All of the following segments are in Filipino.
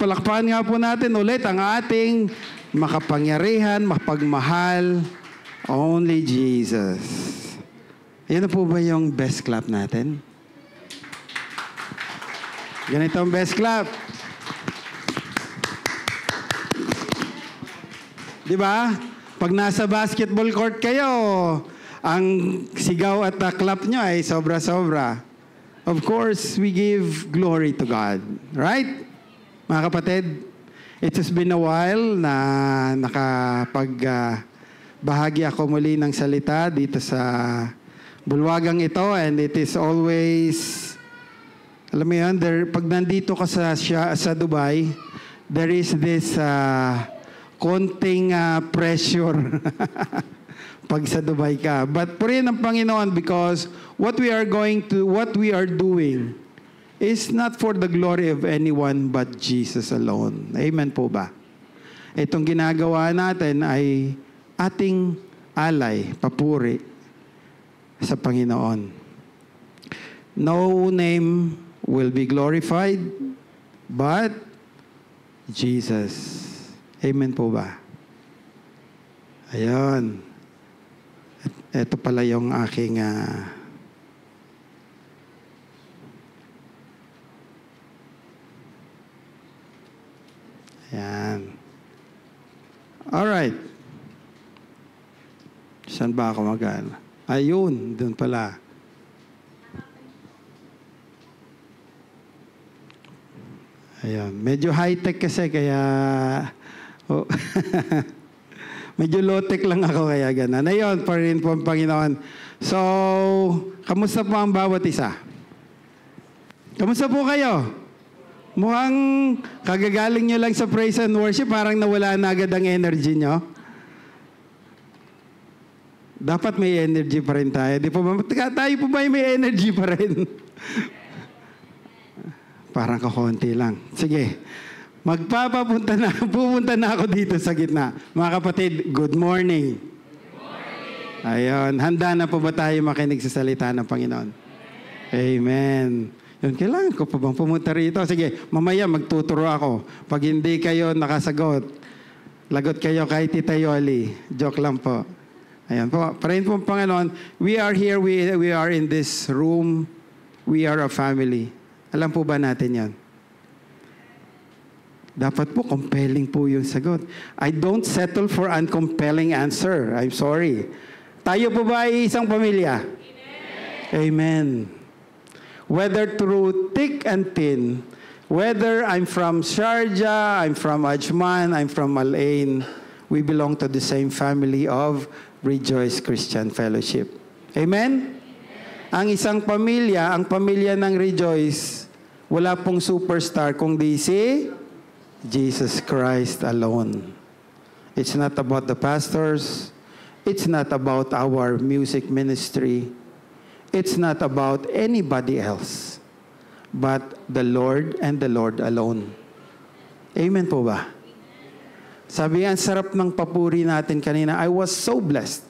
palakpakan nga po natin ulit ang ating makapangyarihan, mapagmahal, only Jesus. Yan na po ba yung best clap natin? Ganito ang best clap. Di ba? Pag nasa basketball court kayo, ang sigaw at clap nyo ay sobra-sobra. Of course, we give glory to God. Right? Mga kapatid, it has been a while na bahagi ako muli ng salita dito sa bulwagang ito, and it is always, alam mo yun, pag nandito ka sa Dubai, there is this konting pressure pag sa Dubai ka. But purihin ng Panginoon, because what we are doing is not for the glory of anyone but Jesus alone. Amen po ba? Itong ginagawa natin ay ating alay, papuri sa Panginoon. No name will be glorified but Jesus. Amen po ba? Ayun. Ito pala yung aking ayan. Alright. Saan ba ako mag-ano? Ayun, doon pala. Ayun. Medyo high-tech kasi kaya oh. Medyo low-tech lang ako kaya gano'n. Ayun, pa rin po ang Panginoon. So, kamusta po ang bawat isa? Kamusta po kayo? Mukhang kagagaling nyo lang sa praise and worship, parang nawala na agad ang energy nyo. Dapat may energy pa rin tayo. Di po ba? Tayo po ba may energy pa rin? Parang kakonti lang. Sige. Pupunta na ako dito sa gitna. Mga kapatid, good morning. Good morning. Ayun, handa na po ba tayo makinig sa salita ng Panginoon? Amen. Yun, kailangan ko pa bang pumunta rito? Sige, mamaya magtuturo ako. Pag hindi kayo nakasagot, lagot kayo kay Tita Yoli. Joke lang po. Ayan po. Parahin po ang Panginoon, we are here, we are in this room, we are a family. Alam po ba natin yan? Dapat po, compelling po yung sagot. I don't settle for uncompelling answer. I'm sorry. Tayo po ba ay isang pamilya? Amen. Amen. Whether through thick and thin, whether I'm from Sharjah, I'm from Ajman, I'm from Al-Ain, we belong to the same family of Rejoice Christian Fellowship. Amen? Ang isang pamilya, ang pamilya ng Rejoice, wala pong superstar kundi si Jesus Christ alone. It's not about the pastors. It's not about our music ministry. It's not about anybody else. But the Lord and the Lord alone. Amen po ba? Sabi, ang sarap ng papuri natin kanina. I was so blessed.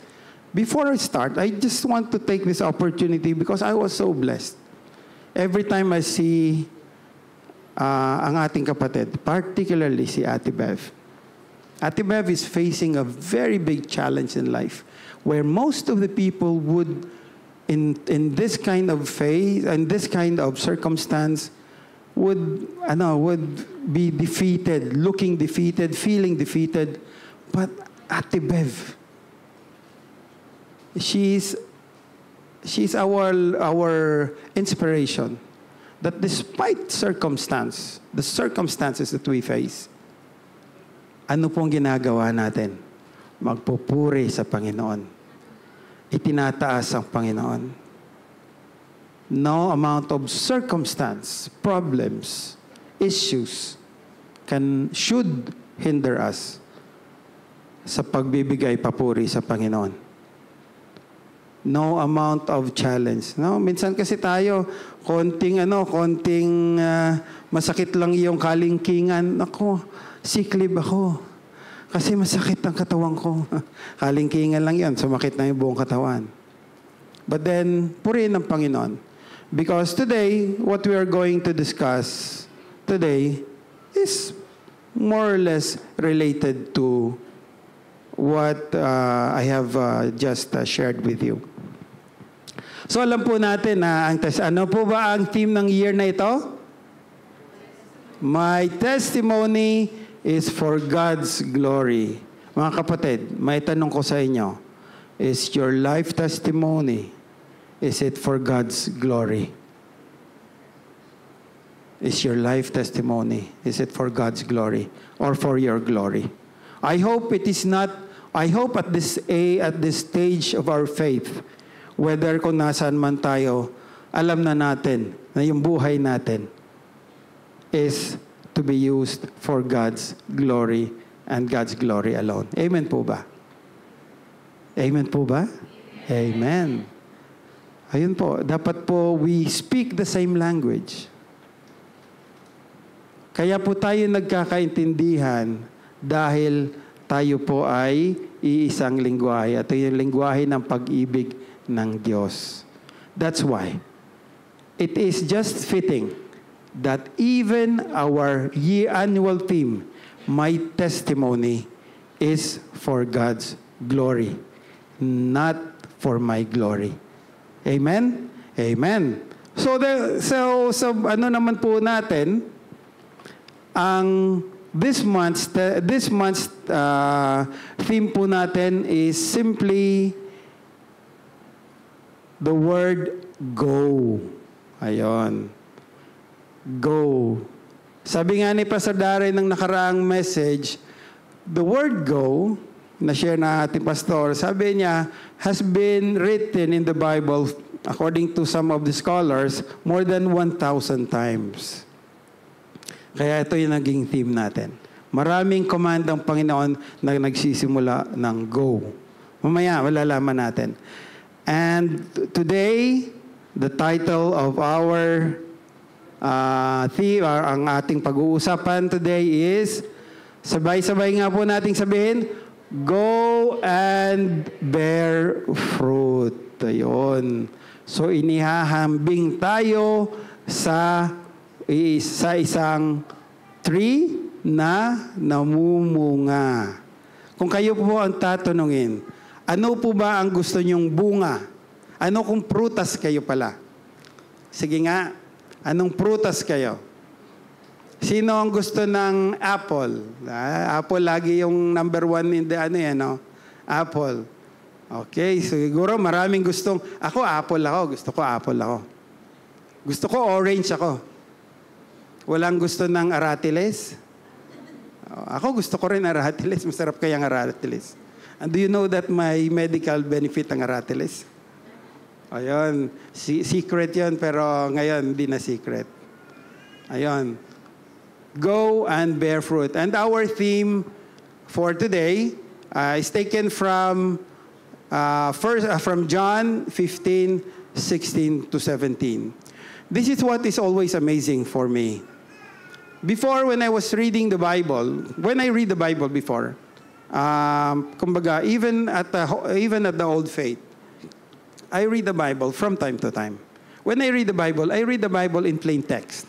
Before I start, I just want to take this opportunity because I was so blessed. Every time I see ang ating kapatid, particularly si Ate Bev. Ate Bev is facing a very big challenge in life where most of the people would, in this kind of phase, in this kind of circumstance, would be defeated, looking defeated, feeling defeated. But Ate Bev, she's our inspiration. That despite the circumstances that we face, ano pong ginagawa natin? Magpupuri sa Panginoon. Itinataas ang Panginoon. No amount of circumstance, problems, issues should hinder us sa pagbibigay papuri sa Panginoon. No amount of challenge. No, minsan kasi tayo konting masakit lang yung kalingkingan. Ako, sick leave ako. Kasi masakit ang katawan ko. Kalingkingan lang yan, sumakit na yung buong katawan. But then, purihin ng Panginoon. Because today, what we are going to discuss today is more or less related to what I have just shared with you. So alam po natin na ano po ba ang theme ng year na ito? My testimony is for God's glory. Mga kapatid, may tanong ko sa inyo. Is your life testimony, is it for God's glory? Is your life testimony, is it for God's glory or for your glory? I hope it is not. I hope at this stage of our faith, whether kung nasaan man tayo, alam na natin na yung buhay natin is to be used for God's glory and God's glory alone. Amen po ba? Amen po ba? Amen. Ayun po, dapat po we speak the same language. Kaya po tayo nagkakaintindihan dahil tayo po ay iisang lingwahe. At yung lingwahe ng pag-ibig ng Diyos. That's why it is just fitting that even our annual theme, my testimony, is for God's glory, not for my glory. Amen? Amen. So ano naman po natin, ang this month's theme po natin is simply the word go. Ayon. Go. Sabi nga ni Pastor Darren ng nakaraang message, the word go, na-share na ating pastor, sabi niya, has been written in the Bible, according to some of the scholars, more than 1,000 times. Kaya ito yung naging theme natin. Maraming command ang Panginoon na nagsisimula ng go. Mamaya, malalaman natin. And today, the title of our theme, ang ating pag-uusapan today is, sabay-sabay nga po nating sabihin, go and bear fruit. Ayun. So, inihahambing tayo sa isang tree na namumunga. Kung kayo po ang tatanungin, ano po ba ang gusto nyong bunga? Ano kung prutas kayo pala? Sige nga, anong prutas kayo? Sino ang gusto ng apple? Apple lagi yung number one in the apple. Okay, siguro maraming gustong, ako apple ako, gusto ko apple ako. Gusto ko orange ako. Walang gusto ng aratiles? Ako gusto ko rin aratiles. Masarap kayang aratiles. And do you know that may medical benefit ang aratiles? Ayun. Secret yun, pero ngayon hindi na secret. Ayun. Go and bear fruit. And our theme for today is taken from from John 15:16 to 17. This is what is always amazing for me. Before, when I was reading the Bible, when I read the Bible before, kumbaga, even at the old faith, I read the Bible from time to time. When I read the Bible in plain text.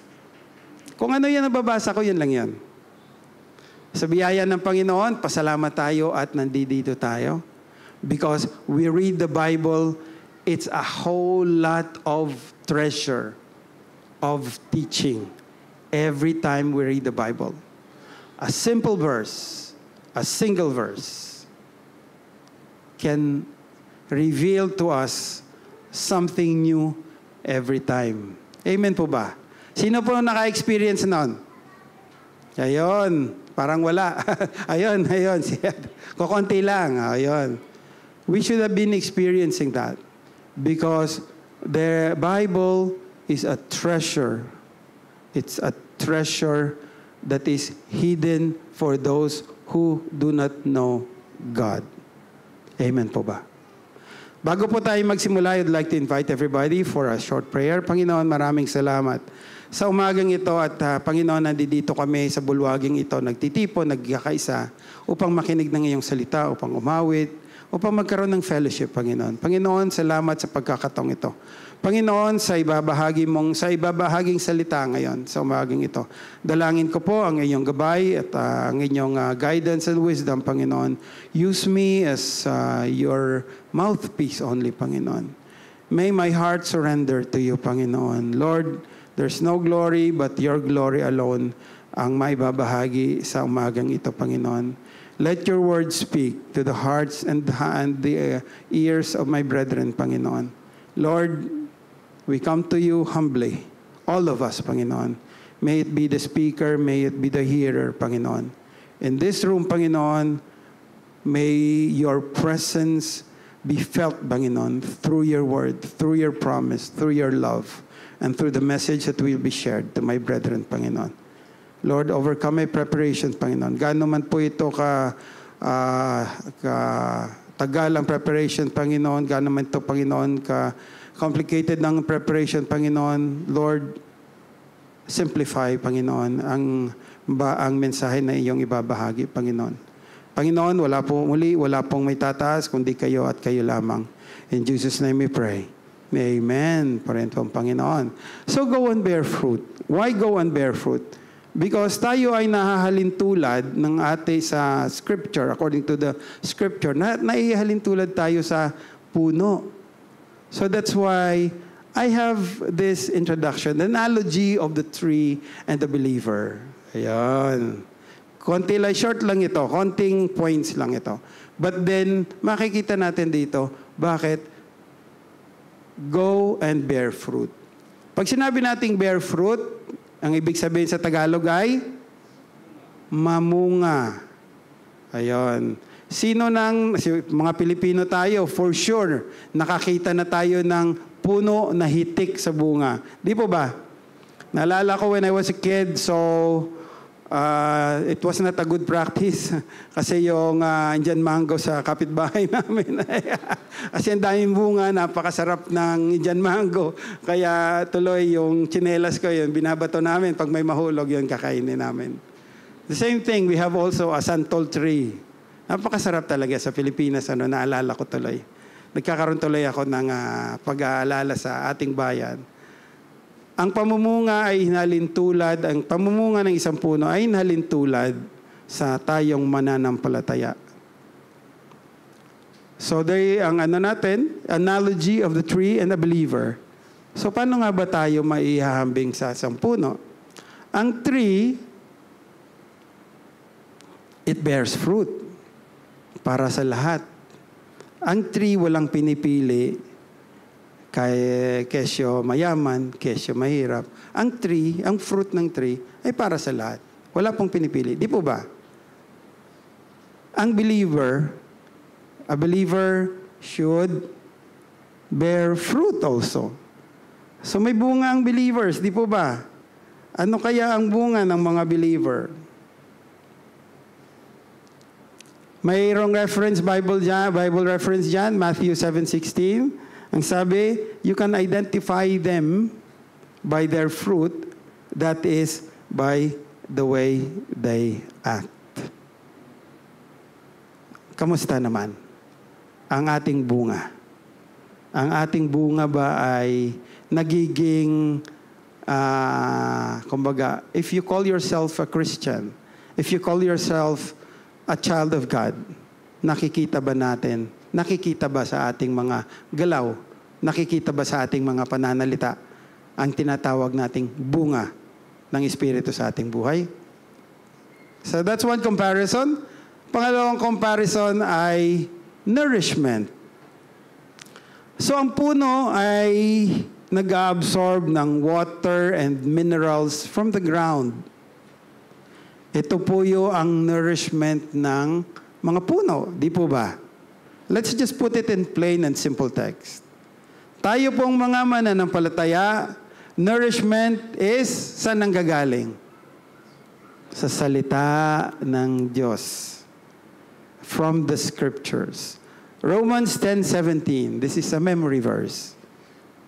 Kung ano yan nababasa ko, yan lang yan. Sa biyaya ng Panginoon, pasalamat tayo at nandito tayo. Because we read the Bible, it's a whole lot of treasure, of teaching. Every time we read the Bible. A simple verse, a single verse, can reveal to us something new every time. Amen po ba? Sino po naka-experience noon? Ayun, parang wala. Ayun. Kukunti lang. Ayun. We should have been experiencing that because the Bible is a treasure. It's a treasure that is hidden for those who do not know God. Amen po ba? Bago po tayo magsimula, I'd like to invite everybody for a short prayer. Panginoon, maraming salamat sa umagang ito at Panginoon, nandito kami sa bulwaging ito, nagtitipon, nagkakaisa upang makinig ng iyong salita, upang umawit, upang magkaroon ng fellowship, Panginoon. Panginoon, salamat sa pagkakataong ito. Panginoon, sa ibabahaging salita ngayon, sa umaging ito, dalangin ko po ang inyong gabay at ang inyong guidance and wisdom, Panginoon. Use me as your mouthpiece only, Panginoon. May my heart surrender to you, Panginoon. Lord, there's no glory but your glory alone ang maibabahagi sa umagang ito, Panginoon. Let your word speak to the hearts and the ears of my brethren, Panginoon. Lord, we come to you humbly, all of us, Panginoon. May it be the speaker, may it be the hearer, Panginoon. In this room, Panginoon, may your presence be felt, Panginoon, through your word, through your promise, through your love, and through the message that will be shared to my brethren, Panginoon. Lord, overcome my preparation, Panginoon. Gaano man po ito tagal ang preparation, Panginoon. Gaano man ito, Panginoon, complicated ng preparation, Panginoon. Lord, simplify, Panginoon, ang mensahe na iyong ibabahagi, Panginoon. Panginoon, wala pong may tataas, kundi kayo at kayo lamang. In Jesus' name we pray. Amen. Parin po ang Panginoon. So go and bear fruit. Why go and bear fruit? Because tayo ay nahahalin tulad ng sa scripture, according to the scripture, naihalin tulad tayo sa puno. So that's why I have this introduction, the analogy of the tree and the believer. Ayan. Short lang ito, konting points lang ito. But then, makikita natin dito, bakit? Go and bear fruit. Pag sinabi nating bear fruit, ang ibig sabihin sa Tagalog ay mamunga. Ayan. Mga Pilipino tayo, for sure, nakakita na tayo ng puno na hitik sa bunga. Di po ba? Naalala ko when I was a kid, so it was not a good practice. Kasi yung Indian mango sa kapitbahay namin, kasi ang daming bunga, napakasarap ng Indian mango. Kaya tuloy yung tsinelas ko yun, binabato namin. Pag may mahulog yun, kakainin namin. The same thing, we have also a santol tree. Napakasarap talaga sa Pilipinas, naalala ko tuloy. Nagkakaroon tuloy ako ng pag-aalala sa ating bayan. Ang pamumunga ang pamumunga ng isang puno ay hinalintulad sa tayong mananampalataya. So ang analogy of the tree and the believer. So paano nga ba tayo maihahambing sa isang puno? Ang tree, it bears fruit. Para sa lahat. Ang tree walang pinipili kesyo mayaman, kesyo mahirap. Ang fruit ng tree ay para sa lahat. Wala pong pinipili. Di po ba? Ang a believer should bear fruit also. So may bunga ang believers, di po ba? Ano kaya ang bunga ng mga believer? Mayroong Bible reference dyan, Matthew 7:16. Ang sabi, you can identify them by their fruit, that is, by the way they act. Kamusta naman ang ating bunga? Ang ating bunga ba ay nagiging, if you call yourself a Christian, if you call yourself a child of God, nakikita ba sa ating mga galaw, nakikita ba sa ating mga pananalita ang tinatawag nating bunga ng Espiritu sa ating buhay? So that's one comparison. Pangalawang comparison ay nourishment. So ang puno ay nag-absorb ng water and minerals from the ground. Ito po ang nourishment ng mga puno, di po ba? Let's just put it in plain and simple text. Tayo pong mga mananampalataya, nourishment is saan nanggagaling? Sa salita ng Diyos. From the scriptures. Romans 10:17. This is a memory verse.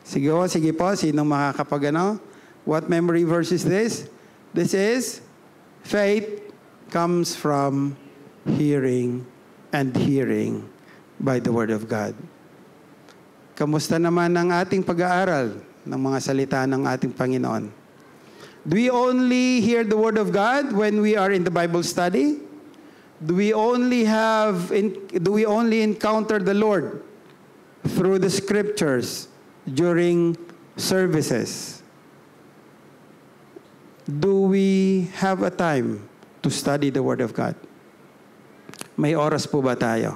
Sige po, sinong makakapag What memory verse is this? This is, faith comes from hearing and hearing by the word of God. Kamusta naman ang ating pag-aaral ng mga salita ng ating Panginoon? Do we only hear the Word of God when we are in the Bible study? Do we only encounter the Lord through the Scriptures during services? Do we have a time to study the Word of God? May oras po ba tayo?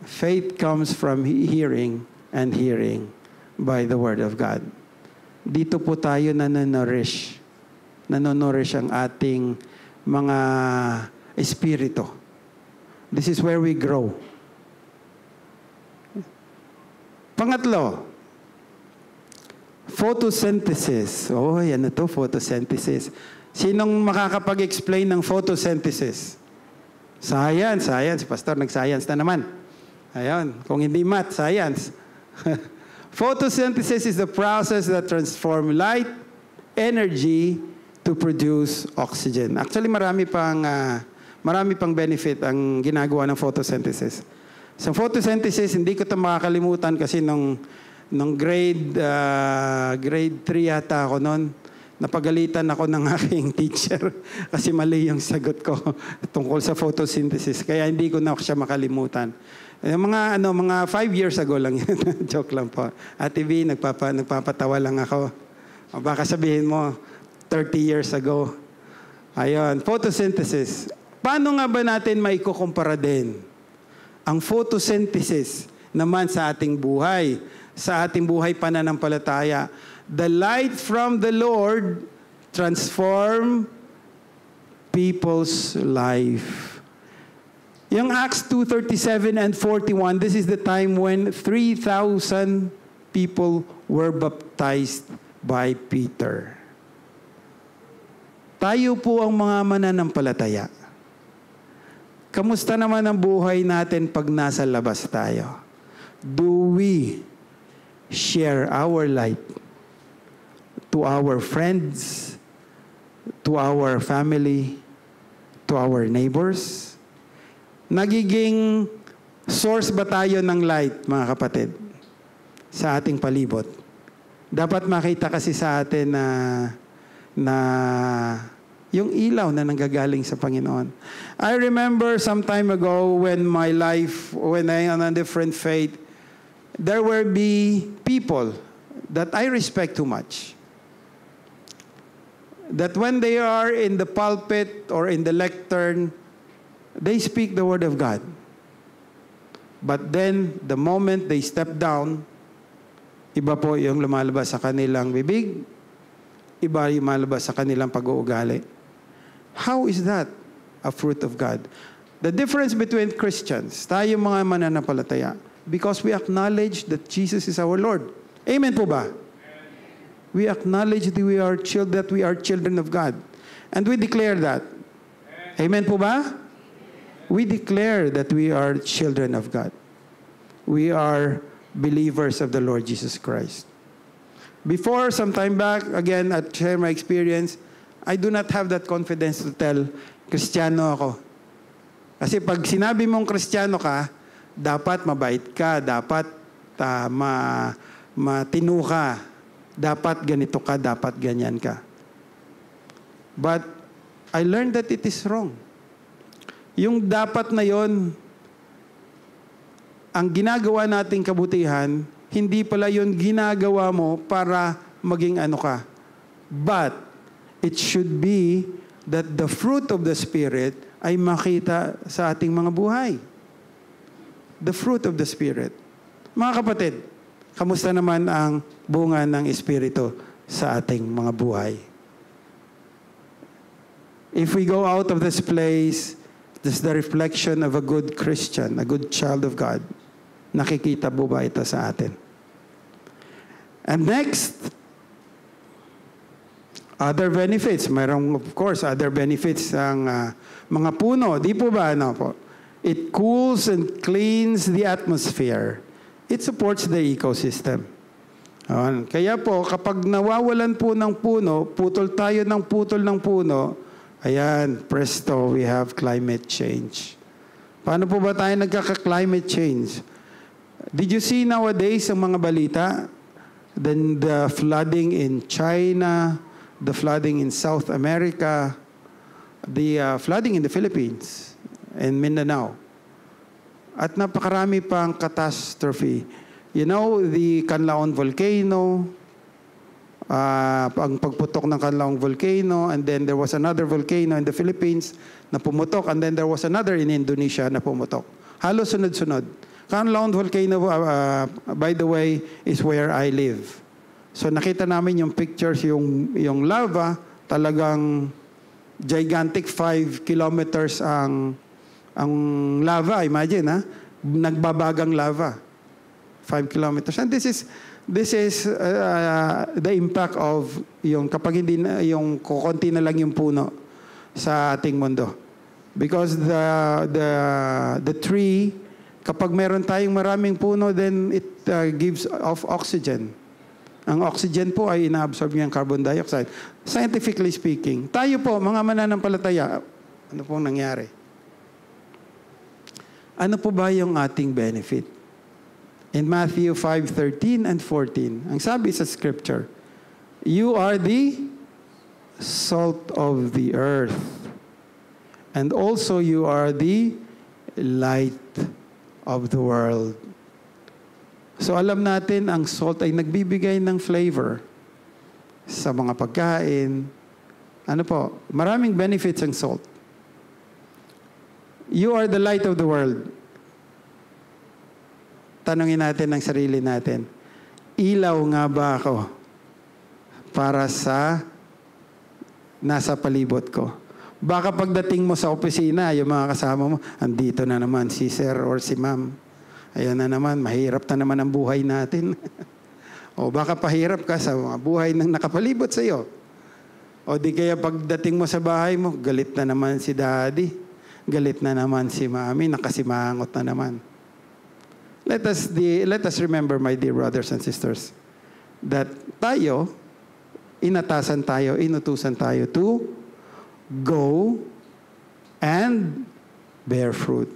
Faith comes from hearing and hearing by the Word of God. Dito po tayo nanonorish ang ating mga espiritu. This is where we grow. Pangatlo, photosynthesis. Oh, yan ito, photosynthesis. Sinong makakapag-explain ng photosynthesis? Science. Pastor, nag-science na naman. Ayun, kung hindi math, science. Photosynthesis is the process that transforms light energy to produce oxygen. Actually, marami pang benefit ang ginagawa ng photosynthesis. Sa photosynthesis, hindi ko ito makakalimutan kasi nung grade 3 yata ako noon, napagalitan ako ng aking teacher kasi mali yung sagot ko tungkol sa photosynthesis. Kaya hindi ko na siya makalimutan. Mga 5 years ago lang yan. Joke lang po. Ate V, nagpapatawa lang ako. O baka sabihin mo, 30 years ago. Ayun, photosynthesis. Paano nga ba natin maikukumpara din ang photosynthesis naman sa ating buhay pananampalataya? The light from the Lord transform people's life. Yung Acts 2:37 and 41, this is the time when 3,000 people were baptized by Peter. Tayo po ang mga mananampalataya. Kamusta naman ang buhay natin pag nasa labas tayo? Do we share our light to our friends, to our family, to our neighbors? Nagiging source ba tayo ng light, mga kapatid, sa ating palibot? Dapat makita kasi sa atin na yung ilaw na nanggagaling sa Panginoon. I remember some time ago when I am on a different faith, there will be people that I respect too much. That when they are in the pulpit or in the lectern, they speak the Word of God. But then, the moment they step down, iba po yung lumalabas sa kanilang bibig, iba yung lumalabas sa kanilang pag-uugali. How is that a fruit of God? The difference between Christians, tayo mga mananampalataya, because we acknowledge that Jesus is our Lord. Amen po ba? We acknowledge that we are children of God. And we declare that. Amen po ba? We declare that we are children of God. We are believers of the Lord Jesus Christ. Before, some time back, again, I share my experience, I do not have that confidence to tell, Kristiyano ako. Kasi pag sinabi mong Kristiyano ka, dapat mabait ka, dapat matino ka, dapat ganito ka, dapat ganyan ka. But I learned that it is wrong. Yung dapat na yon, ang ginagawa nating kabutihan, hindi pala yun ginagawa mo para maging ano ka. But, it should be that the fruit of the Spirit ay makita sa ating mga buhay. The fruit of the Spirit. Mga kapatid, kamusta naman ang bunga ng Espiritu sa ating mga buhay? If we go out of this place, this is the reflection of a good Christian, a good child of God. Nakikita po ba ito sa atin? And next, other benefits. Mayroong, of course, other benefits ang mga puno. Di po ba? Ano po? It cools and cleans the atmosphere. It supports the ecosystem. Kaya po, kapag nawawalan po ng puno, putol tayo ng puno, ayan, presto, we have climate change. Paano po ba tayo nagkaka-climate change? Did you see nowadays ang mga balita? Then the flooding in China, the flooding in South America, the flooding in the Philippines and Mindanao. At napakarami pang catastrophe. You know, the Canlaon volcano, ang pagputok ng Canlaon volcano, and then there was another volcano in the Philippines na pumutok, and then there was another in Indonesia na pumutok. Halos sunod-sunod. Canlaon volcano, by the way, is where I live. So nakita namin yung pictures, yung lava, talagang gigantic 5 kilometers ang lava. Imagine, ha? Nagbabagang lava. 5 kilometers. And this is the impact of yung kapag hindi na, yung kukunti na lang yung puno sa ating mundo. Because the tree, kapag meron tayong maraming puno, then it gives off oxygen. Ang oxygen po ay inaabsorb niya ang carbon dioxide. Scientifically speaking, tayo po, mga mananampalataya, ano pong nangyari? Ano po ba yung ating benefit? In Matthew 5:13 and 14, ang sabi sa scripture, you are the salt of the earth, and also you are the light of the world. So alam natin, ang salt ay nagbibigay ng flavor sa mga pagkain. Ano po? Maraming benefits ang salt. You are the light of the world. Tanungin natin ang sarili natin, ilaw nga ba ako para sa nasa palibot ko? Baka pagdating mo sa opisina, yung mga kasama mo, andito na naman si sir or si ma'am. Ayan na naman, mahirap na naman ang buhay natin. O baka pahirap ka sa mga buhay ng nakapalibot sa iyo. O di kaya pagdating mo sa bahay mo, galit na naman si daddy. Galit na naman si mami, nakasimangot na naman. Let us remember, my dear brothers and sisters, that tayo, inatasan tayo, inutusan tayo to go and bear fruit.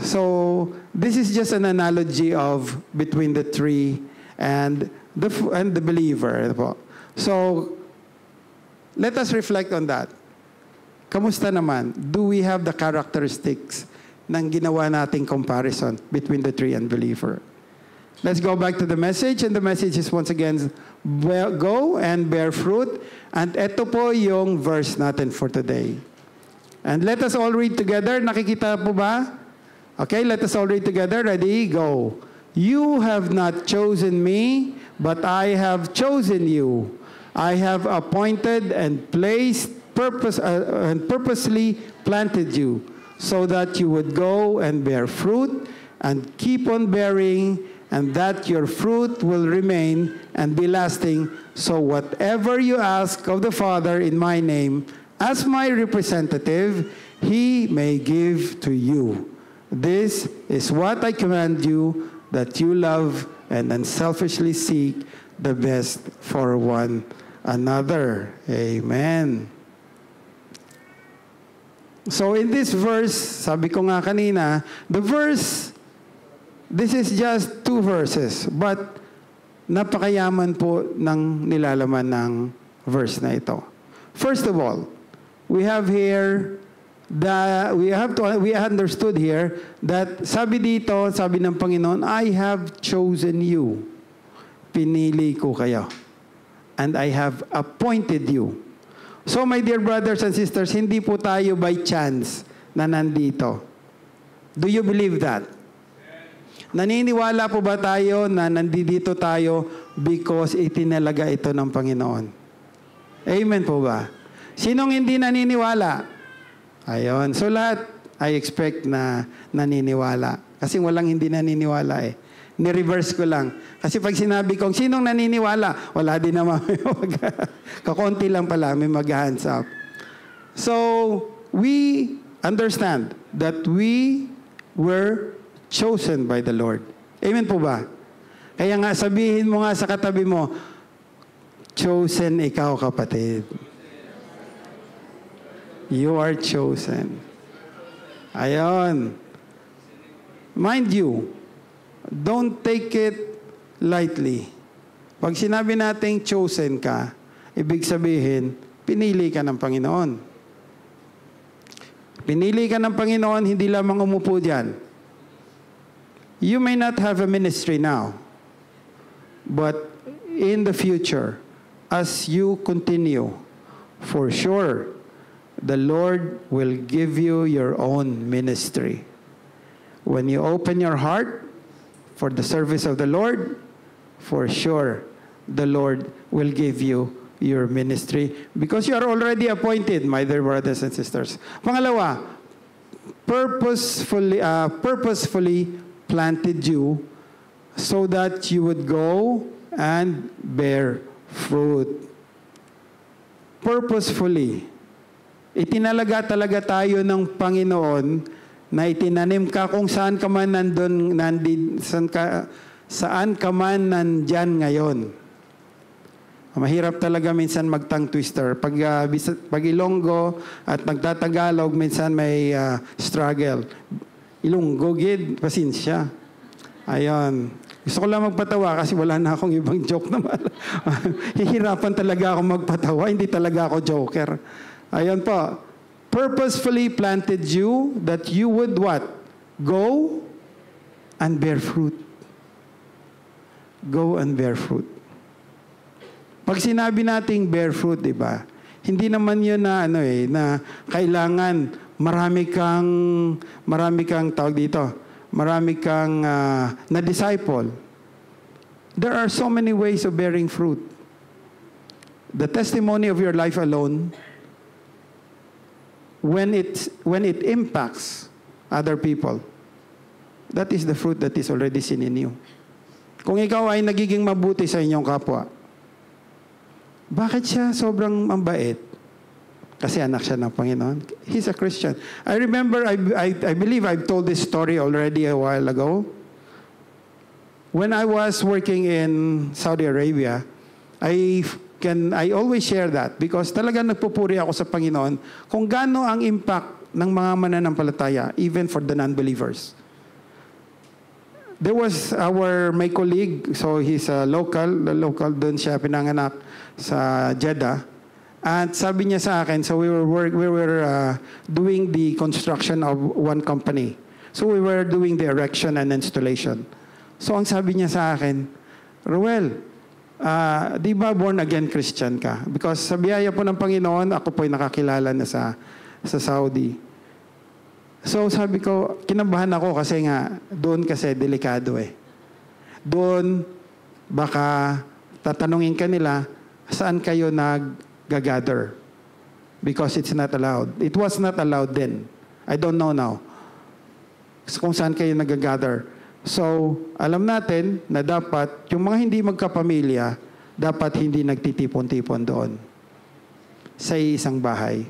So this is just an analogy of between the tree and the believer. So let us reflect on that. Kamusta naman? Do we have the characteristics ng ginawa nating comparison between the tree and believer? Let's go back to the message, and the message is once again, go and bear fruit. And ito po yung verse natin for today. And let us all read together. Nakikita po ba? Okay, let us all read together. Ready? Go. You have not chosen me, but I have chosen you. I have appointed and purposely planted you, so that you would go and bear fruit and keep on bearing, and that your fruit will remain and be lasting. So whatever you ask of the Father in my name, as my representative, he may give to you. This is what I command you, that you love and unselfishly seek the best for one another. Amen. So in this verse, sabi ko nga kanina, this is just 2 verses, but napakayaman po ng nilalaman ng verse na ito. First of all, we have here we understood here that sabi dito, sabi ng Panginoon, I have chosen you. Pinili ko kayo. And I have appointed you. So my dear brothers and sisters, hindi po tayo by chance na nandito. Do you believe that? Naniniwala po ba tayo na nandito tayo because itinalaga ito ng Panginoon? Amen po ba? Sinong hindi naniniwala? Ayon. So lahat, I expect na naniniwala. Kasi walang hindi naniniwala eh. Ni-reverse ko lang. Kasi pag sinabi kong, sinong naniniwala? Wala din naman. Kakonti lang pala, may mag-hands up. So, we understand that we were chosen by the Lord. Amen po ba? Kaya nga, sabihin mo nga sa katabi mo, chosen ikaw, kapatid. You are chosen. Ayon. Mind you, don't take it lightly. Pag sinabi nating chosen ka, ibig sabihin, pinili ka ng Panginoon. Pinili ka ng Panginoon, hindi lamang umupo dyan. You may not have a ministry now, but in the future, as you continue, for sure, the Lord will give you your own ministry. When you open your heart for the service of the Lord, for sure, the Lord will give you your ministry because you are already appointed, my dear brothers and sisters. Pangalawa, purposefully planted you so that you would go and bear fruit. Purposefully. Itinalaga talaga tayo ng Panginoon na itinanim ka kung saan ka man saan ka man nandyan ngayon. Mahirap talaga minsan mag-tongue twister. Pag Ilonggo at nagtatagalog, minsan may struggle. Ilonggo, gid, pasensya. Ayan. Gusto ko lang magpatawa kasi wala na akong ibang joke naman. Hihirapan talaga ako magpatawa, hindi talaga ako joker. Ayan po. Purposefully planted you that you would what? Go and bear fruit. Go and bear fruit. Pag sinabi nating bear fruit, di ba? Hindi naman yun na na kailangan marami kang tawag dito, marami kang na disciple. There are so many ways of bearing fruit. The testimony of your life alone, when it impacts other people, that is the fruit that is already seen in you. Kung ikaw ay nagiging mabuti sa inyong kapwa, bakit siya sobrang mabait? Kasi anak siya ng Panginoon. He's a Christian. I remember, I believe I've told this story already a while ago. When I was working in Saudi Arabia, I always share that because talagang nagpupuri ako sa Panginoon kung gaano ang impact ng mga mananampalataya, even for the non-believers. There was my colleague, so he's a local doon siya pinanganak sa Jeddah. At sabi niya sa akin, so we were doing the construction of one company. So we were doing the erection and installation. So ang sabi niya sa akin, Ruel, di ba born again Christian ka? Because sa biyaya po ng Panginoon, ako po'y nakakilala na sa Saudi. So sabi ko, kinabahan ako kasi nga, doon kasi delikado eh. Doon, baka tatanungin ka nila, saan kayo nag-gather? Because it's not allowed. It was not allowed then. I don't know now. Kung saan kayo nag-gather. So, alam natin na dapat, yung mga hindi magkapamilya, dapat hindi nagtitipon-tipon doon sa isang bahay.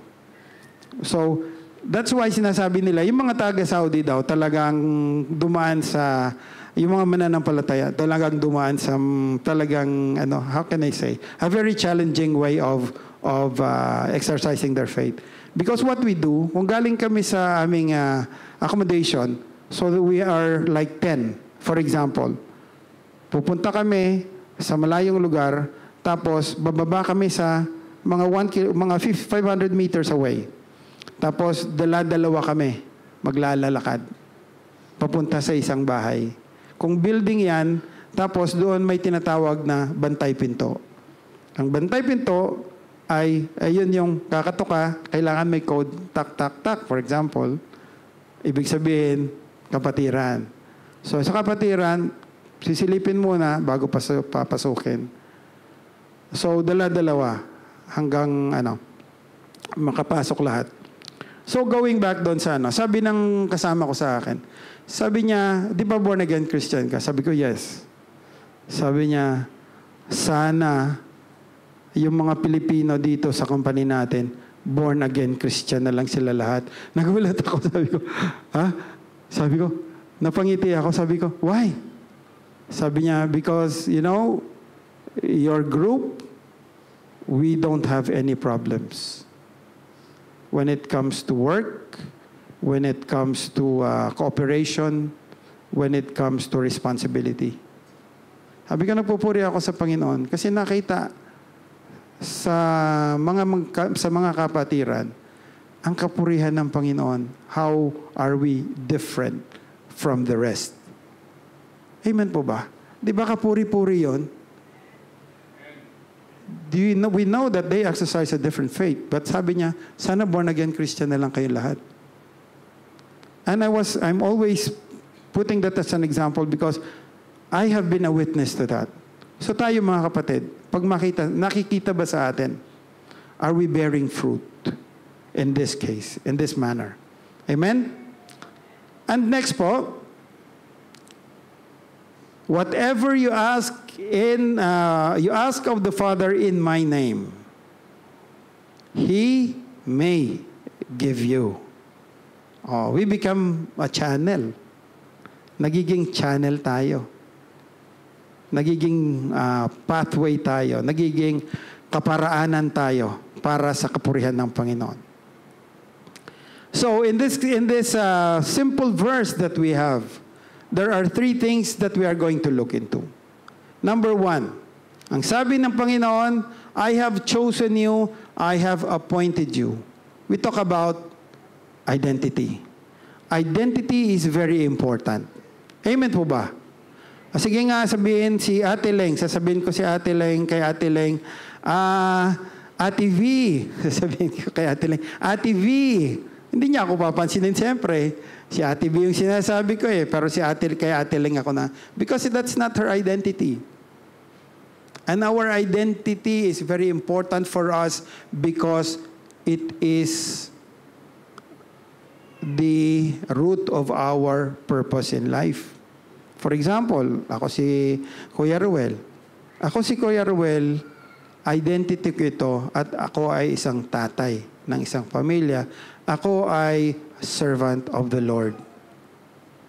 So, that's why sinasabi nila, yung mga taga-Saudi daw, talagang dumaan sa, yung mga mananampalataya, talagang dumaan sa, talagang, how can I say, a very challenging way of exercising their faith. Because what we do, kung galing kami sa aming accommodation, so we are like 10, for example. Pupunta kami sa malayong lugar, tapos bababa kami sa mga 500 meters away. Tapos dalawa kami, maglalalakad, papunta sa isang bahay. Kung building yan, tapos doon may tinatawag na bantay pinto. Ang bantay pinto ay, ayun yung kakatuka, kailangan may code, tak, tak, tak, for example. Ibig sabihin, kapatiran. So sa kapatiran, sisilipin muna bago papasukin. So dalawa hanggang makapasok lahat. So going back doon sa sabi ng kasama ko sa akin, sabi niya, di ba born again Christian ka? Sabi ko, yes. Sabi niya, sana yung mga Pilipino dito sa company natin, born again Christian na lang sila lahat. Nagulat ako, sabi ko, ha? Sabi ko, napangiti ako, sabi ko, why? Sabi niya, because, your group, we don't have any problems. When it comes to work, when it comes to cooperation, when it comes to responsibility. Sabi ko, nagpupuri ako sa Panginoon kasi nakita sa mga kapatiran ang kapurihan ng Panginoon. How are we different from the rest? Amen po ba? Di ba kapuri-puri yun? We know that they exercise a different faith. But sabi niya, sana born-again Christian na lang kayo lahat. And I'm always putting that as an example because I have been a witness to that. So tayo mga kapatid, pag nakikita ba sa atin, are we bearing fruit in this case, in this manner? Amen? And next po, whatever you ask of the Father in my name, He may give you. Oh, we become a channel. Nagiging channel tayo. Nagiging pathway tayo. Nagiging kaparaanan tayo para sa kapurihan ng Panginoon. So in this simple verse that we have, there are 3 things that we are going to look into. Number 1, ang sabi ng Panginoon, I have chosen you, I have appointed you. We talk about identity. Identity is very important. Amen po ba? Sige nga, sabihin si Ate Leng, sasabihin ko si Ate Leng, kay Ate Leng, Ate V, sasabihin ko kay Ate Leng, Ate V, hindi niya ako papansinin siyempre. Si Ate V yung sinasabi ko pero kay Ate Leng ako na. Because that's not her identity. And our identity is very important for us because it is the root of our purpose in life. For example, ako si Kuya Ruel. Ako si Kuya Ruel, identity ko ito at ako ay isang tatay ng isang pamilya. Ako ay servant of the Lord.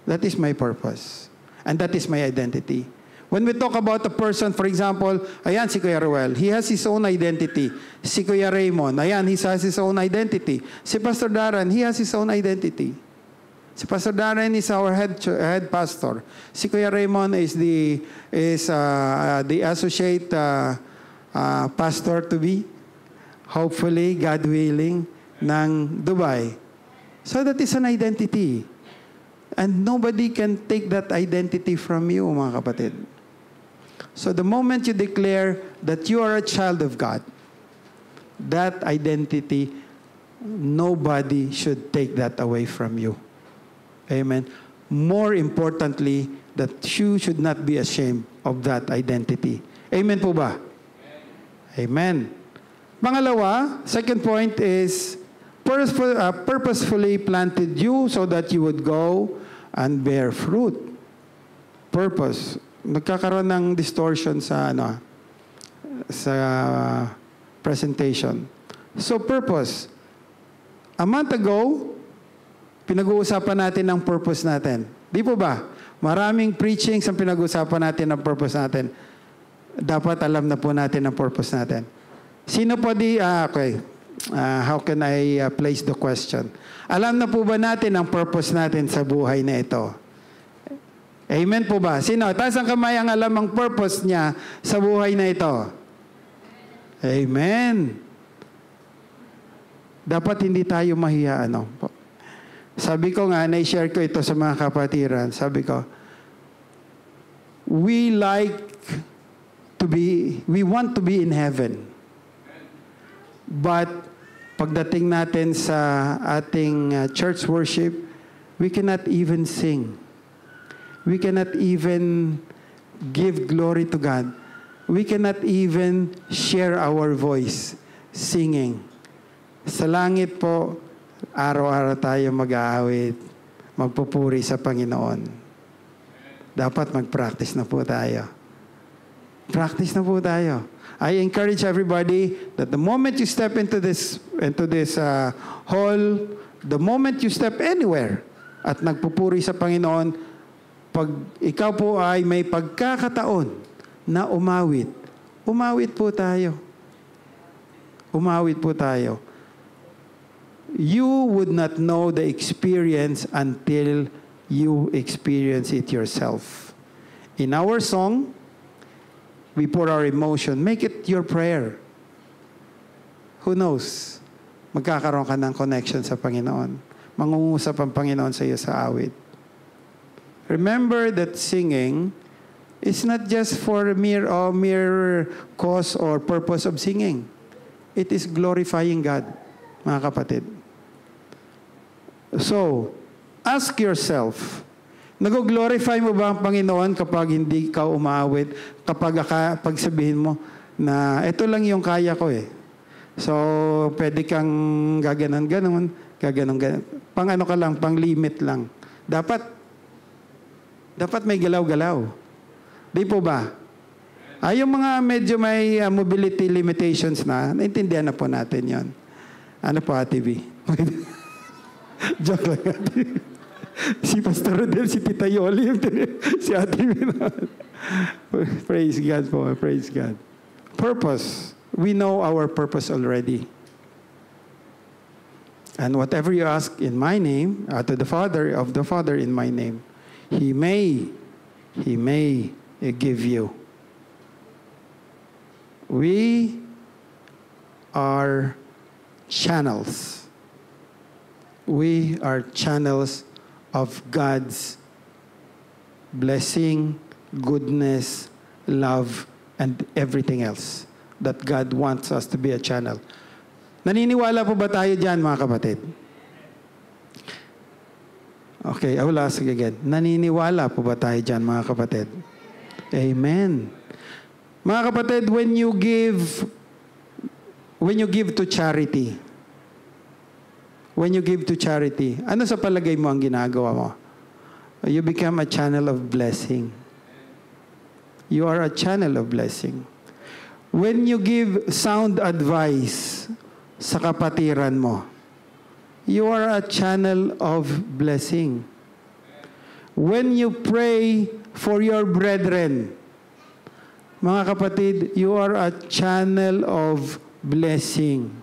That is my purpose. And that is my identity. When we talk about a person, for example, ayan si Kuya Ruel, he has his own identity. Si Kuya Raymond, ayan, he has his own identity. Si Pastor Darren, he has his own identity. Si Pastor Darren is our head pastor. Si Kuya Raymond is the associate pastor to be, hopefully, God willing, ng Dubai. So that is an identity. And nobody can take that identity from you, mga kapatid. So the moment you declare that you are a child of God, that identity, nobody should take that away from you. Amen. More importantly, that you should not be ashamed of that identity. Amen po ba? Amen. Pangalawa, second point is, purposefully planted you so that you would go and bear fruit. Purpose. Nagkakaroon ng distortion sa presentation. So purpose. A month ago, pinag-uusapan natin ang purpose natin. Di po ba? Maraming preachings ang pinag-uusapan natin ang purpose natin. Dapat alam na po natin ang purpose natin. Sino po okay. How can I place the question? Alam na po ba natin ang purpose natin sa buhay na ito? Amen po ba? Sino? Taas ang kamay ang alam ang purpose niya sa buhay na ito. Amen. Dapat hindi tayo mahiya. Sabi ko nga, na-share ko ito sa mga kapatiran. Sabi ko, we want to be in heaven. But pagdating natin sa ating church worship, we cannot even sing. We cannot even give glory to God. We cannot even share our voice singing. Sa langit po, araw-araw tayo mag-aawit, magpupuri sa Panginoon. Dapat mag-practice na po tayo. Practice na po tayo. I encourage everybody that the moment you step into this hall, the moment you step anywhere at nagpupuri sa Panginoon, pag ikaw po ay may pagkakataon na umawit po tayo. Umawit po tayo. you would not know the experience until you experience it yourself. In our song, we pour our emotion. Make it your prayer. Who knows? Magkakaroon ka ng connection sa Panginoon. Mangungusap ang Panginoon sa iyo sa awit. Remember that singing is not just for mere cause or purpose of singing. It is glorifying God, mga kapatid. So, ask yourself, nag-glorify mo ba ang Panginoon kapag hindi ka umaawit, kapag sabihin mo na ito lang yung kaya ko eh. So, pwede kang gaganon-ganon, gaganon-ganon. Pang ano ka lang, pang limit lang. Dapat may galaw-galaw. Di po ba? Yung mga medyo may mobility limitations na, naintindihan na po natin yon. Ano po, Ate B? Joke lang, Ate B. Si Pastor Rodel, si Tita Yoli, si Ate B. Praise God po, praise God. Purpose. We know our purpose already. And whatever you ask in my name, to the Father, of the Father in my name, He may give you. We are channels. We are channels of God's blessing, goodness, love, and everything else that God wants us to be a channel. Naniniwala po ba tayo dyan, mga kapatid? Okay, I will ask again. Naniniwala po ba tayo dyan, mga kapatid? Amen. Mga kapatid, when you give to charity, ano sa palagay mo ang ginagawa mo? You become a channel of blessing. You are a channel of blessing. When you give sound advice sa kapatiran mo, you are a channel of blessing. When you pray for your brethren, mga kapatid, you are a channel of blessing.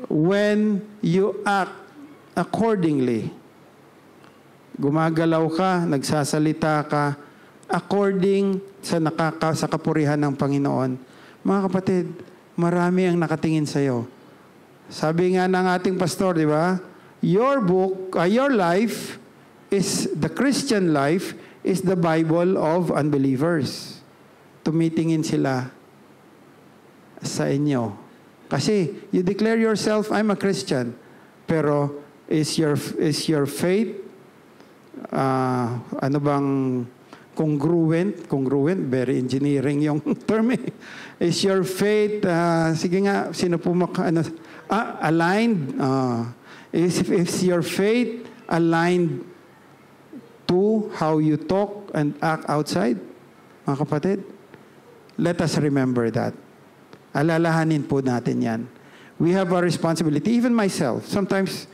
When you act accordingly, gumagalaw ka, nagsasalita ka, according sa kapurihan ng Panginoon, mga kapatid, marami ang nakatingin sa iyo. Sabi nga ng ating pastor, di ba? Your life is, the Christian life is the Bible of unbelievers. Tumitingin sila sa inyo. Kasi you declare yourself, I'm a Christian. Pero is your faith ano bang congruent, very engineering yung term eh. Is your faith, sige nga, sino po aligned? Is your faith aligned to how you talk and act outside? Mga kapatid, let us remember that. Alalahanin po natin yan. We have a responsibility, even myself. Sometimes,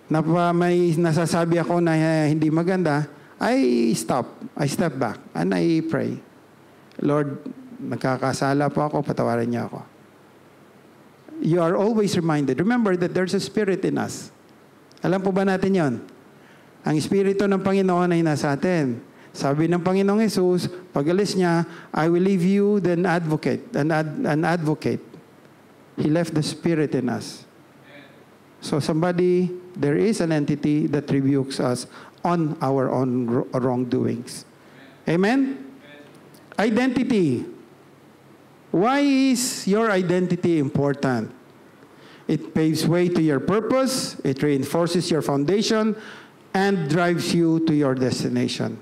may nasasabi ako na hindi maganda, I step back, and I pray. Lord, nagkakasala po ako, patawarin niyo ako. You are always reminded. Remember that there's a spirit in us. Alam po ba natin yon? Ang Espiritu ng Panginoon ay nasa atin. Sabi ng Panginoong Jesus, pag-alis niya, I will leave you an advocate. He left the Spirit in us. So there is an entity that rebukes us on our own wrongdoings. Amen? Identity. Why is your identity important? It paves way to your purpose, it reinforces your foundation, and drives you to your destination.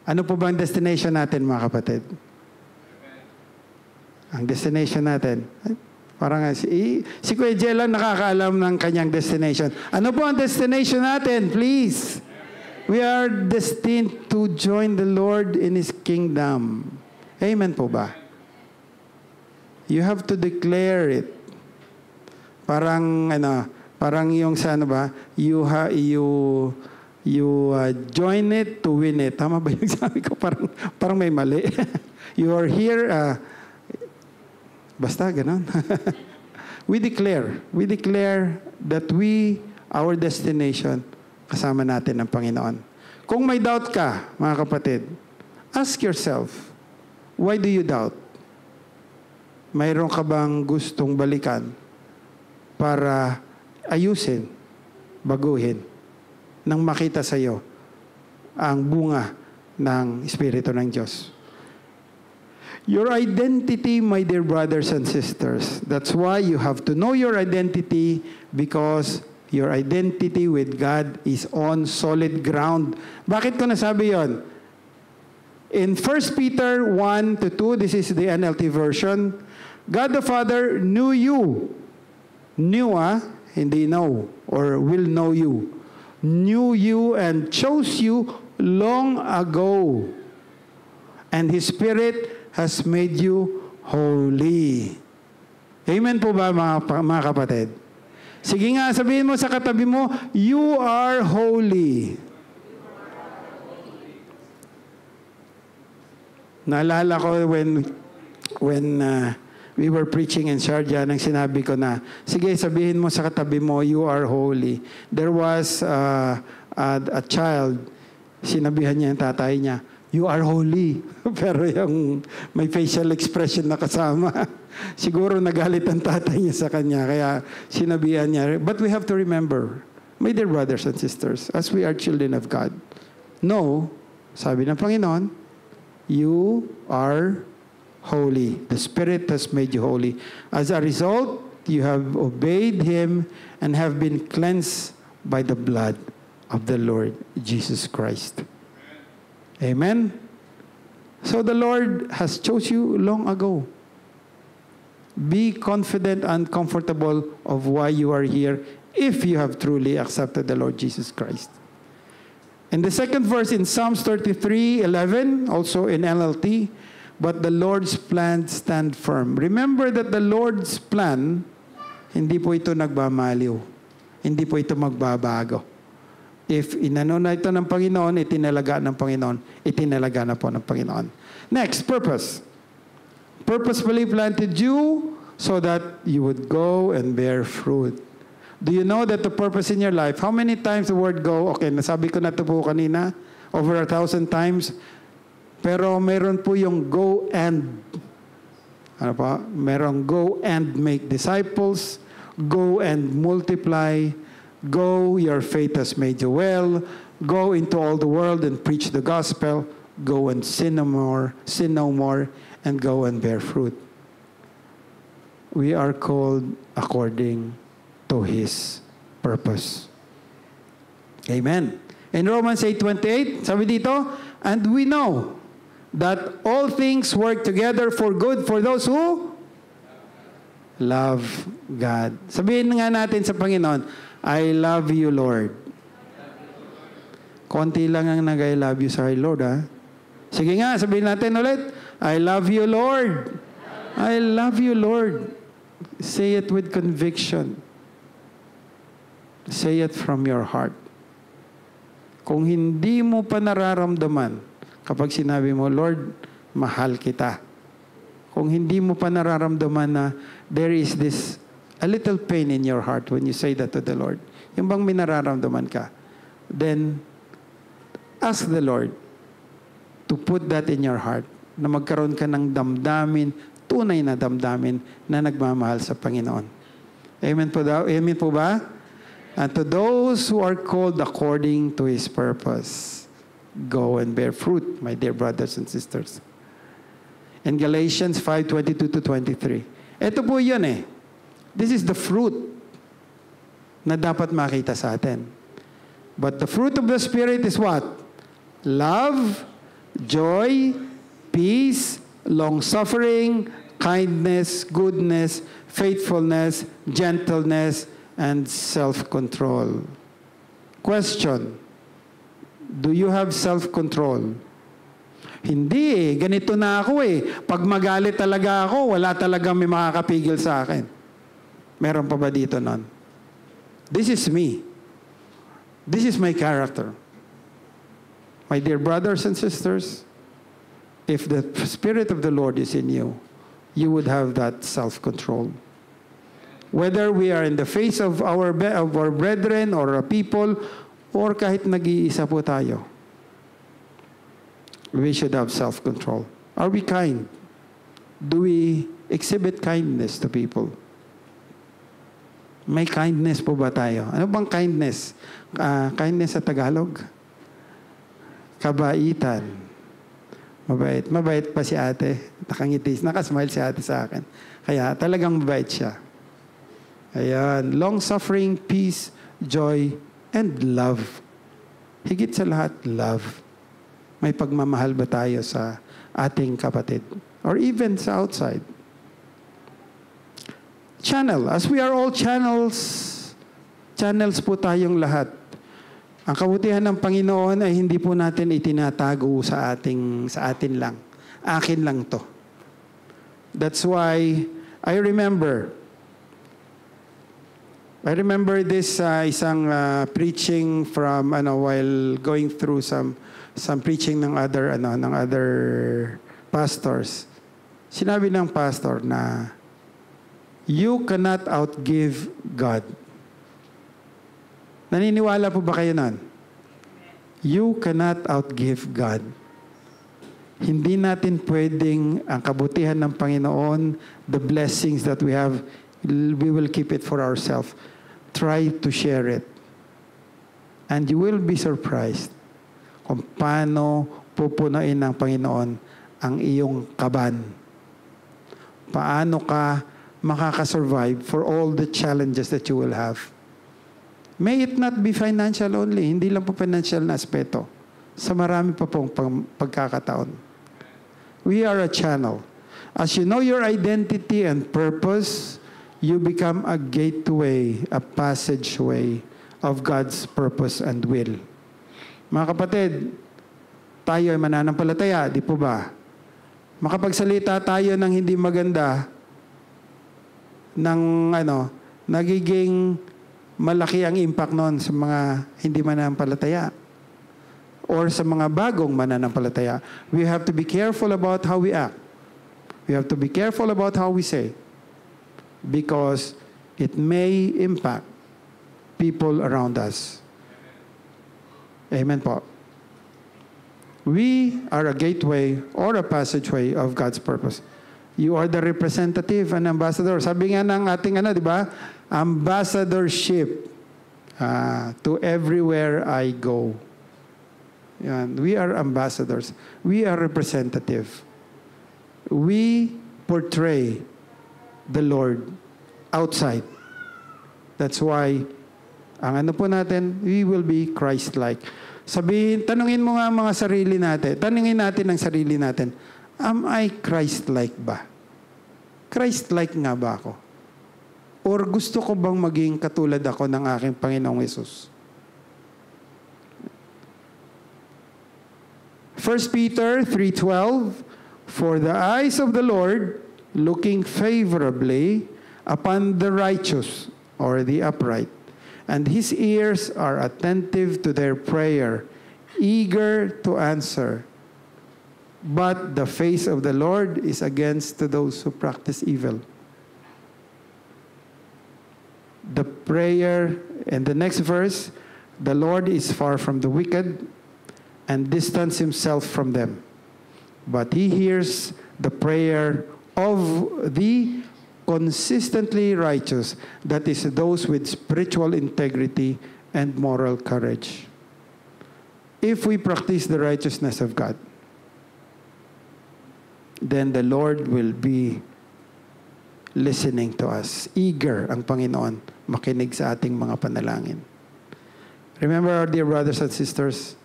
Ano po ba ang destination natin, mga kapatid? Ang destination natin, parang si Kuya Jello nakakaalam ng kanyang destination. Ano po ang destination natin, please? We are destined to join the Lord in His kingdom. Amen po ba? You have to declare it. Parang yung sa ba? You join it to win it. Tama ba yung sabi ko? Parang may mali. You are here, basta ganon. we declare that our destination, kasama natin ang Panginoon. Kung may doubt ka, mga kapatid, ask yourself, why do you doubt? Mayroon ka bang gustong balikan para ayusin, baguhin, nang makita sa iyo ang bunga ng Espiritu ng Diyos? Your identity, my dear brothers and sisters, that's why you have to know your identity, because your identity with God is on solid ground. Bakit ko nasabi yon? In 1 Peter 1-2, this is the NLT version, God the Father knew you. Knew, hindi know, or will know you. Knew you and chose you long ago. And His Spirit has made you holy. Amen po ba, mga kapatid? Sige nga, sabihin mo sa katabi mo, you are holy. Naalala ko when we were preaching in Sharjah, nang sinabi ko na, sige, sabihin mo sa katabi mo, you are holy. There was a child, sinabihan niya yung tatay niya, you are holy. Pero yung may facial expression na kasama, siguro nagalit ang tatay niya sa kanya, kaya sinabihan niya. But we have to remember, my dear brothers and sisters, as we are children of God, no, sabi ng Panginoon, you are holy. The Spirit has made you holy. As a result, you have obeyed Him and have been cleansed by the blood of the Lord Jesus Christ. Amen? So the Lord has chose you long ago. Be confident and comfortable of why you are here if you have truly accepted the Lord Jesus Christ. In the second verse in Psalms 33:11, also in NLT, but the Lord's plan stand firm. Remember that the Lord's plan, hindi po ito nagmamaliw. Hindi po ito magbabago. If inano na ito ng Panginoon, itinalaga ng Panginoon, itinalaga na po ng Panginoon. Next, purpose. Purposefully planted you so that you would go and bear fruit. Do you know that the purpose in your life, how many times the word go, okay, nasabi ko na ito po kanina, over 1,000 times, pero meron po yung go and, ano pa, meron go and make disciples, go and multiply, go, your faith has made you well, go into all the world and preach the gospel, go and sin no more, and go and bear fruit. We are called according to His purpose. Amen. In Romans 8:28, sabi dito, and we know that all things work together for good for those who love God. Sabihin nga natin sa Panginoon, I love you, Lord. Konti lang ang nag-I love you sa Lord, ha? Sige nga, sabihin natin ulit, I love you, Lord. I love you, Lord. Say it with conviction. Say it from your heart. Kung hindi mo pa nararamdaman, kapag sinabi mo, Lord, mahal kita. Kung hindi mo pa nararamdaman na there is this a little pain in your heart when you say that to the Lord, yung bang may nararamdaman ka, then ask the Lord to put that in your heart, na magkaroon ka ng damdamin, tunay na damdamin na nagmamahal sa Panginoon. Amen po daw? Amen po ba? And to those who are called according to His purpose, go and bear fruit, my dear brothers and sisters. In Galatians 5:22-23. Ito po yun eh. This is the fruit na dapat makita sa atin. But the fruit of the Spirit is what? Love, joy, peace, long-suffering, kindness, goodness, faithfulness, gentleness, and self-control. Question, do you have self-control? Hindi eh, ganito na ako eh. Pag magalit talaga ako, wala talagang may makakapigil sa akin. Meron pa ba dito nun? This is me. This is my character. My dear brothers and sisters, if the Spirit of the Lord is in you, you would have that self-control. Whether we are in the face of our brethren or people, or kahit nag-iisa po tayo, we should have self-control. Are we kind? Do we exhibit kindness to people? May kindness po ba tayo? Ano bang kindness? Kindness sa Tagalog? Kabaitan. Mabait. Mabait pa si ate. Nakangiti. Nakasmile si ate sa akin. Kaya talagang mabait siya. Ayan. Long-suffering, peace, joy, and love. Higit sa lahat, love. May pagmamahal ba tayo sa ating kapatid? Or even sa outside? Channel. As we are all channels po tayong lahat. Ang kabutihan ng Panginoon ay hindi po natin itinatago sa atin lang. Akin lang to. That's why I remember this isang preaching from while going through some preaching ng other pastors. Sinabi ng pastor na you cannot outgive God. Naniniwala po ba kayo nun? You cannot outgive God. Hindi natin pwedeng ang kabutihan ng Panginoon, the blessings that we have, we will keep it for ourselves. Try to share it. And you will be surprised kung paano pupunuin ng Panginoon ang iyong kaban. Paano ka makakasurvive for all the challenges that you will have. May it not be financial only. Hindi lang po financial na aspeto. Sa marami pa pong pagkakataon. We are a channel. As you know your identity and purpose, you become a gateway, a passageway of God's purpose and will. Mga kapatid, tayo ay mananampalataya, di po ba? Makapagsalita tayo ng hindi maganda, nagiging malaki ang impact noon sa mga hindi mananampalataya or sa mga bagong mananampalataya. We have to be careful about how we act. We have to be careful about how we say, because it may impact people around us. Amen po. We are a gateway or a passageway of God's purpose. You are the representative and ambassador. Sabi nga ng ating di ba? Ambassadorship to everywhere I go. Yan. We are ambassadors. We are representative. We portray the Lord outside. That's why, ang po natin, we will be Christ-like. Tanungin mo nga mga sarili natin. Tanungin natin ang sarili natin. Am I Christ-like ba? Christ-like nga ba ako? Or gusto ko bang maging katulad ako ng aking Panginoong Yesus? 1 Peter 3:12, for the eyes of the Lord looking favorably upon the righteous or the upright, and his ears are attentive to their prayer, eager to answer. But the face of the Lord is against those who practice evil. The prayer in the next verse, the Lord is far from the wicked and distance himself from them. But he hears the prayer of the consistently righteous, that is, those with spiritual integrity and moral courage. If we practice the righteousness of God, then the Lord will be listening to us. Eager ang Panginoon makinig sa ating mga panalangin. Remember, our dear brothers and sisters,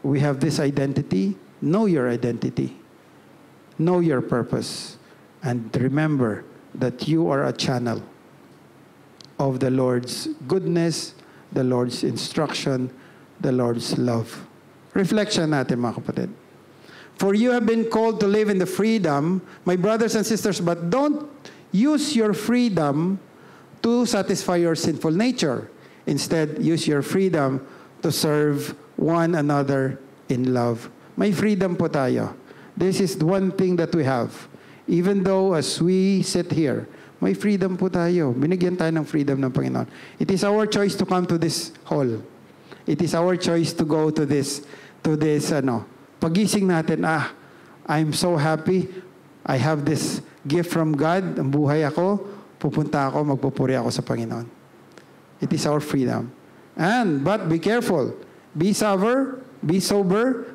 we have this identity. Know your identity. Know your purpose. And remember that you are a channel of the Lord's goodness, the Lord's instruction, the Lord's love. Reflection natin, mga kapatid. For you have been called to live in the freedom, my brothers and sisters, but don't use your freedom to satisfy your sinful nature. Instead, use your freedom to serve one another in love. May freedom po tayo. This is one thing that we have. Even though as we sit here, may freedom po tayo. Binigyan tayo ng freedom ng Panginoon. It is our choice to come to this hall. It is our choice to go to this, pagising natin, I'm so happy. I have this gift from God. Ang buhay ako, pupunta ako, magpupuri ako sa Panginoon. It is our freedom. But be careful. Be sober,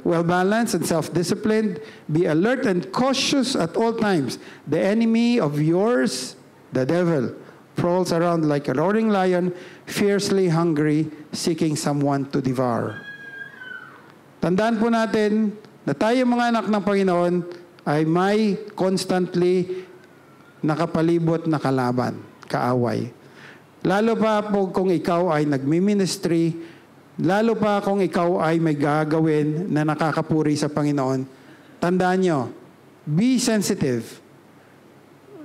well-balanced, and self-disciplined. Be alert and cautious at all times. The enemy of yours, the devil, prowls around like a roaring lion, fiercely hungry, seeking someone to devour. Tandaan po natin na tayo mga anak ng Panginoon ay may constantly nakapalibot na kalaban, kaaway. Lalo pa po kung ikaw ay nagmi-ministry, lalo pa kung ikaw ay may gagawin na nakakapuri sa Panginoon, tandaan nyo, be sensitive.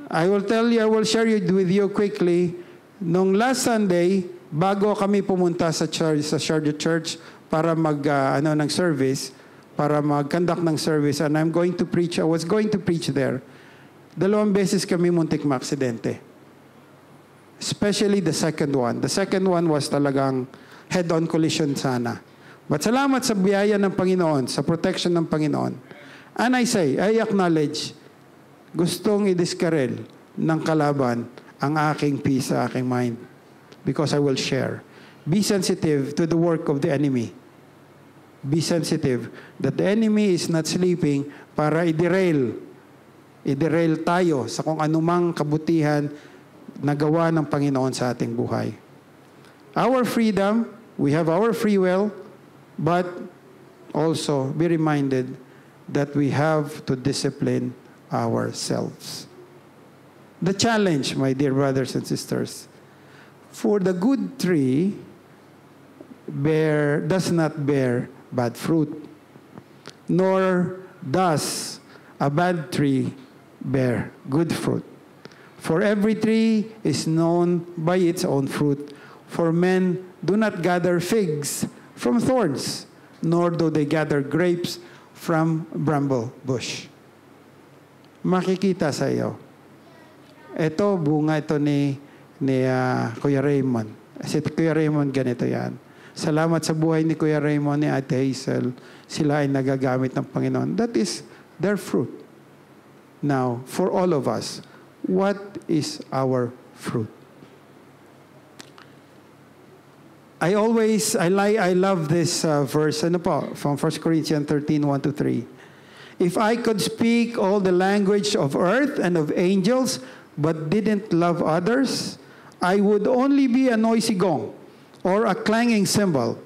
I will share with you quickly, nung last Sunday, bago kami pumunta sa Sharjah Church para ng service, para mag-conduct ng service, and I was going to preach there. 2 beses kami muntik maaksidente. Especially the second one. The second one was talagang head-on collision sana. But salamat sa biyaya ng Panginoon, sa protection ng Panginoon. And I acknowledge, gustong i-discarrel ng kalaban ang aking peace sa aking mind. Because I will share. Be sensitive to the work of the enemy. Be sensitive that the enemy is not sleeping para i-derail tayo sa kung anumang kabutihan na gawa ng Panginoon sa ating buhay. Our freedom, we have our free will, but also be reminded that we have to discipline ourselves. The challenge, my dear brothers and sisters, for the good tree does not bear bad fruit, nor does a bad tree bear good fruit. For every tree is known by its own fruit. For men do not gather figs from thorns, nor do they gather grapes from bramble bush. Makikita sa iyo. Ito, bunga ito ni Kuya Raymond. Si Kuya Raymond, ganito yan. Salamat sa buhay ni Kuya Raymond, ni Ate Hazel. Sila ay nagagamit ng Panginoon. That is their fruit. Now, for all of us, what is our fruit? I love this verse from 1 Corinthians 13, 1-3. If I could speak all the language of earth and of angels, but didn't love others, I would only be a noisy gong or a clanging cymbal.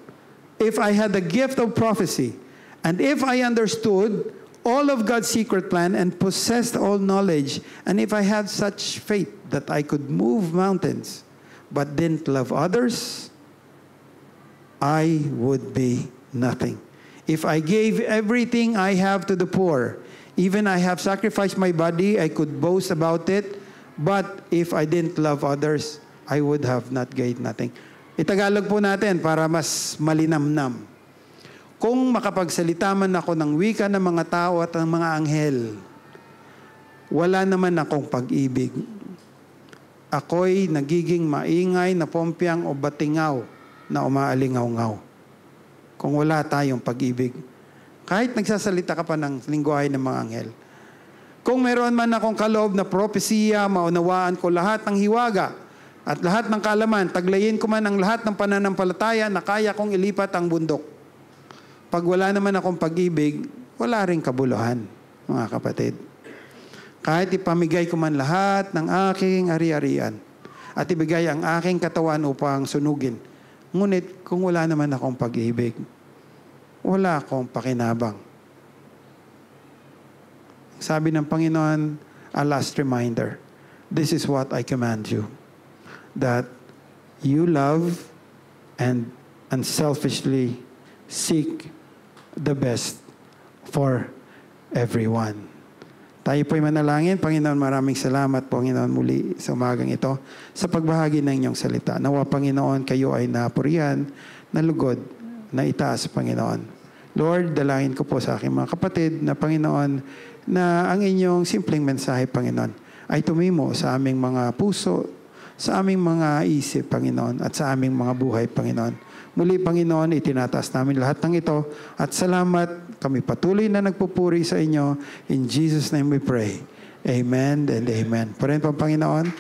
If I had the gift of prophecy, and if I understood all of God's secret plan and possessed all knowledge, and if I had such faith that I could move mountains, but didn't love others, I would be nothing. If I gave everything I have to the poor, even I have sacrificed my body, I could boast about it, but if I didn't love others, I would have not gained nothing. Itagalog po natin para mas malinamnam. Kung makapagsalita man ako ng wika ng mga tao at ng mga anghel, wala naman akong pag-ibig. Ako'y nagiging maingay na pompyang o batingaw na umaalingaw-ngaw. Kung wala tayong pag-ibig, kahit nagsasalita ka pa ng lingwahe ng mga anghel. Kung meron man akong kaloob na propesiya, maunawaan ko lahat ng hiwaga at lahat ng kaalaman, taglayin ko man ang lahat ng pananampalataya na kaya kong ilipat ang bundok. Pag wala naman akong pag-ibig, wala ring kabuluhan, mga kapatid. Kahit ipamigay ko man lahat ng aking ari-arian at ibigay ang aking katawan upang sunugin, ngunit kung wala naman akong pag-ibig, wala akong pakinabang. Sabi ng Panginoon, a last reminder, this is what I command you, that you love and unselfishly seek the best for everyone. Tayo po'y manalangin. Panginoon, maraming salamat, Panginoon, muli sa umagang ito sa pagbahagi ng inyong salita. Nawa, Panginoon, kayo ay napurihan, nalugod, na itaas, Panginoon. Lord, dalangin ko po sa aking mga kapatid na, Panginoon, na ang inyong simpleng mensahe, Panginoon, ay tumimo sa aming mga puso, sa aming mga isip, Panginoon, at sa aming mga buhay, Panginoon. Muli, Panginoon, itinataas namin lahat ng ito at salamat. Kami patuloy na nagpupuri sa inyo. In Jesus' name we pray. Amen and amen. Purihin po, Panginoon.